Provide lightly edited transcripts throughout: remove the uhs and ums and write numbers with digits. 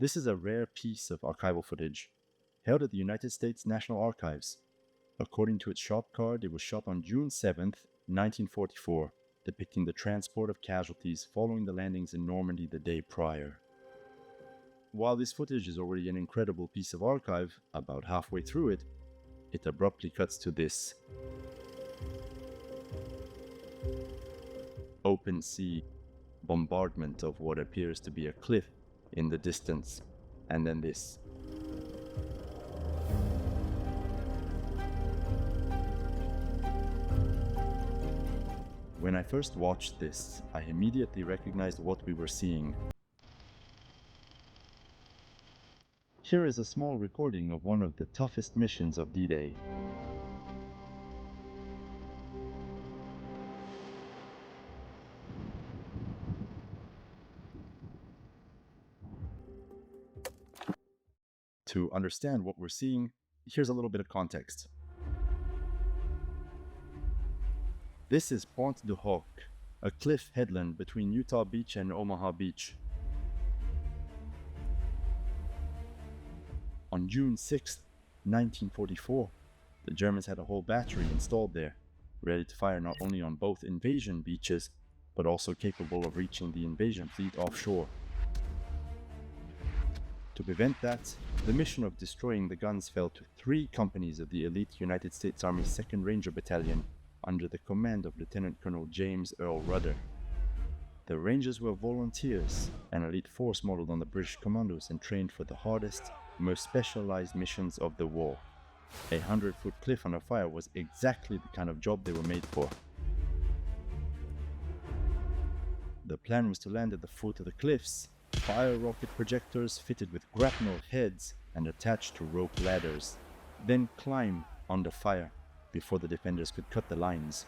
This is a rare piece of archival footage, held at the United States National Archives. According to its shot card, it was shot on June 7th, 1944, depicting the transport of casualties following the landings in Normandy the day prior. While this footage is already an incredible piece of archive, about halfway through it, it abruptly cuts to this. Open sea, bombardment of what appears to be a cliff in the distance, and then this. When I first watched this, I immediately recognized what we were seeing. Here is a small recording of one of the toughest missions of D-Day. To understand what we're seeing, here's a little bit of context. This is Pointe du Hoc, a cliff headland between Utah Beach and Omaha Beach. On June 6, 1944, the Germans had a whole battery installed there, ready to fire not only on both invasion beaches, but also capable of reaching the invasion fleet offshore. To prevent that, the mission of destroying the guns fell to 3 companies of the elite United States Army 2nd Ranger Battalion under the command of Lieutenant Colonel James Earl Rudder. The Rangers were volunteers, an elite force modeled on the British commandos and trained for the hardest, most specialized missions of the war. A 100-foot cliff under fire was exactly the kind of job they were made for. The plan was to land at the foot of the cliffs, fire rocket projectors fitted with grapnel heads and attached to rope ladders, then climb under fire before the defenders could cut the lines.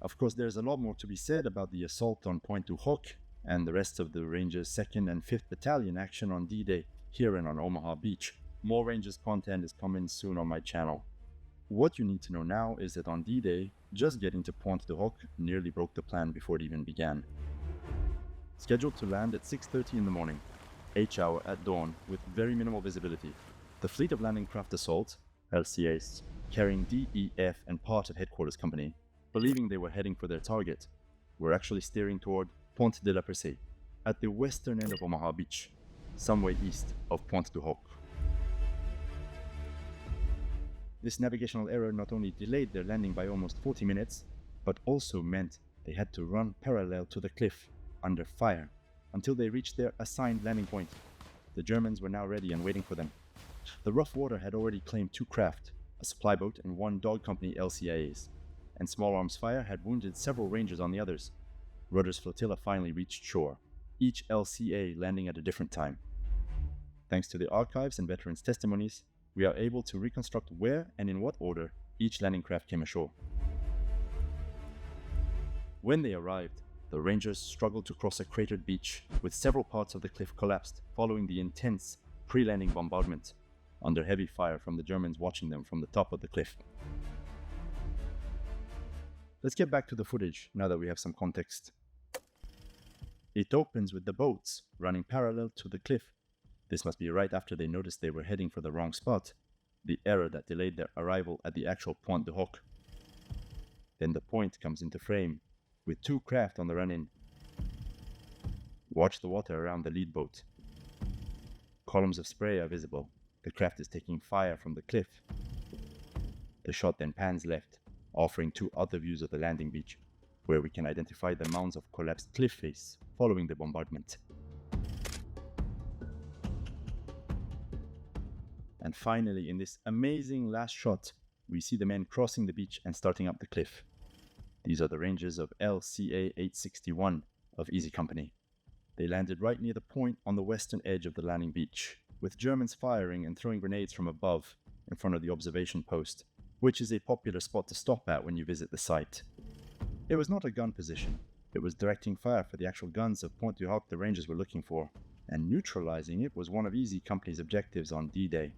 Of course, there's a lot more to be said about the assault on Pointe du Hoc and the rest of the Rangers' 2nd and 5th Battalion action on D-Day here and on Omaha Beach. More Rangers content is coming soon on my channel. What you need to know now is that on D-Day, just getting to Pointe du Hoc nearly broke the plan before it even began. Scheduled to land at 6:30 in the morning, H-hour at dawn with very minimal visibility, the fleet of landing craft assault, LCAs, carrying D, E, F and part of Headquarters Company, believing they were heading for their target, were actually steering toward Pointe de la Percée, at the western end of Omaha Beach, some way east of Pointe du Hoc. This navigational error not only delayed their landing by almost 40 minutes, but also meant they had to run parallel to the cliff, under fire, until they reached their assigned landing point. The Germans were now ready and waiting for them. The rough water had already claimed 2 craft, a supply boat and 1 dog company LCAs, and small arms fire had wounded several Rangers on the others. Rudder's flotilla finally reached shore, each LCA landing at a different time. Thanks to the archives and veterans' testimonies, we are able to reconstruct where and in what order each landing craft came ashore. When they arrived, the Rangers struggled to cross a cratered beach, with several parts of the cliff collapsed following the intense pre-landing bombardment, under heavy fire from the Germans watching them from the top of the cliff. Let's get back to the footage now that we have some context. It opens with the boats running parallel to the cliff. This must be right after they noticed they were heading for the wrong spot, the error that delayed their arrival at the actual Pointe du Hoc. Then the Pointe comes into frame, with 2 craft on the run-in. Watch the water around the lead boat. Columns of spray are visible. The craft is taking fire from the cliff. The shot then pans left, offering 2 other views of the landing beach, where we can identify the mounds of collapsed cliff face following the bombardment. And finally, in this amazing last shot, we see the men crossing the beach and starting up the cliff. These are the Rangers of LCA 861 of Easy Company. They landed right near the point on the western edge of the landing beach, with Germans firing and throwing grenades from above in front of the observation post, which is a popular spot to stop at when you visit the site. It was not a gun position. It was directing fire for the actual guns of Pointe du Hoc the Rangers were looking for, and neutralizing it was one of Easy Company's objectives on D-Day.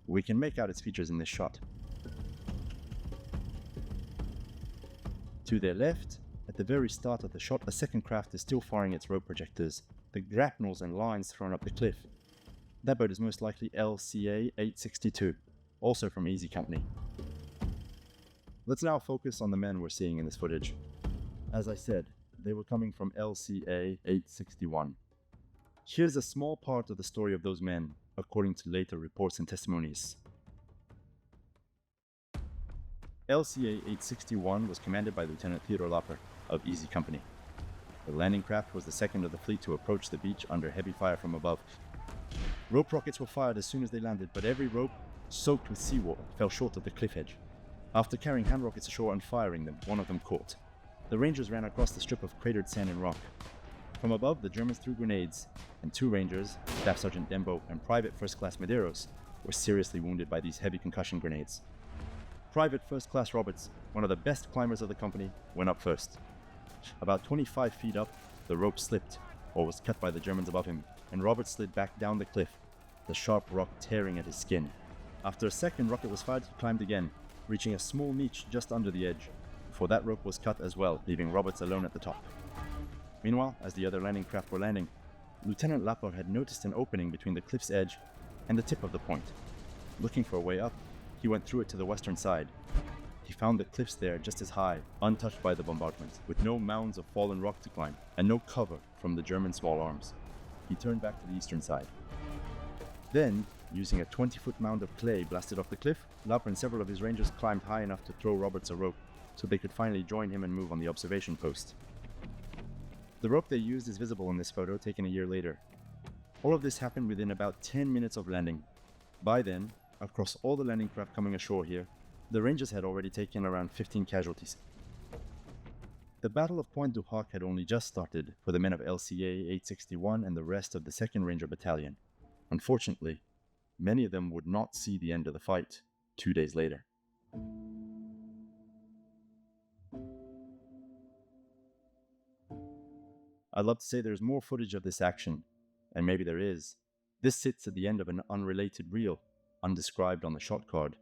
We can make out its features in this shot. To their left, At the very start of the shot, a second craft is still firing its rope projectors, the grapnels and lines thrown up the cliff. That boat is most likely LCA 862, also from Easy Company. Let's now focus on the men we're seeing in this footage. As I said, they were coming from LCA 861. Here's a small part of the story of those men, according to later reports and testimonies. LCA 861 was commanded by Lieutenant Theodore Lapper of Easy Company. The landing craft was the second of the fleet to approach the beach under heavy fire from above. Rope rockets were fired as soon as they landed, but every rope, soaked with seawater, fell short of the cliff edge. After carrying hand rockets ashore and firing them, one of them caught. The Rangers ran across the strip of cratered sand and rock. From above, the Germans threw grenades, and 2 Rangers, Staff Sergeant Dembo and Private First Class Medeiros, were seriously wounded by these heavy concussion grenades. Private First Class Roberts, one of the best climbers of the company, went up first. About 25 feet up, the rope slipped, or was cut by the Germans above him, and Roberts slid back down the cliff, the sharp rock tearing at his skin. After a second rocket was fired, he climbed again, reaching a small niche just under the edge, before that rope was cut as well, leaving Roberts alone at the top. Meanwhile, as the other landing craft were landing, Lieutenant Lapper had noticed an opening between the cliff's edge and the tip of the point. Looking for a way up, he went through it to the western side. He found the cliffs there just as high, untouched by the bombardment, with no mounds of fallen rock to climb, and no cover from the German small arms. He turned back to the eastern side. Then, using a 20-foot mound of clay blasted off the cliff, Lapper and several of his Rangers climbed high enough to throw Roberts a rope, so they could finally join him and move on the observation post. The rope they used is visible in this photo taken a year later. All of this happened within about 10 minutes of landing. By then, across all the landing craft coming ashore here, the Rangers had already taken around 15 casualties. The Battle of Pointe du Hoc had only just started for the men of LCA 861 and the rest of the 2nd Ranger Battalion. Unfortunately, many of them would not see the end of the fight 2 days later. I'd love to say there's more footage of this action, and maybe there is. This sits at the end of an unrelated reel, undescribed on the shot card.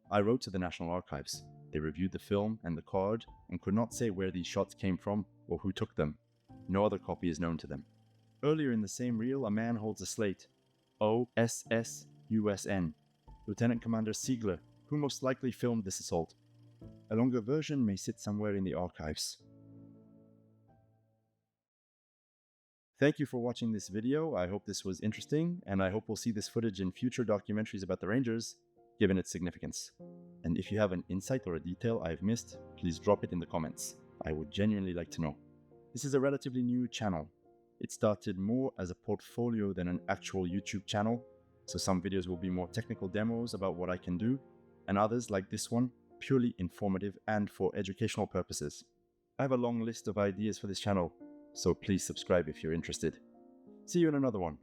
I wrote to the National Archives. They reviewed the film and the card and could not say where these shots came from or who took them. No other copy is known to them. Earlier in the same reel, a man holds a slate, OSSUSN, Lieutenant Commander Siegler, who most likely filmed this assault. A longer version may sit somewhere in the archives. Thank you for watching this video. I hope this was interesting, and I hope we'll see this footage in future documentaries about the Rangers, given its significance. And if you have an insight or a detail I've missed, please drop it in the comments. I would genuinely like to know. This is a relatively new channel. It started more as a portfolio than an actual YouTube channel, so some videos will be more technical demos about what I can do, and others, like this one, purely informative and for educational purposes. I have a long list of ideas for this channel, so please subscribe if you're interested. See you in another one.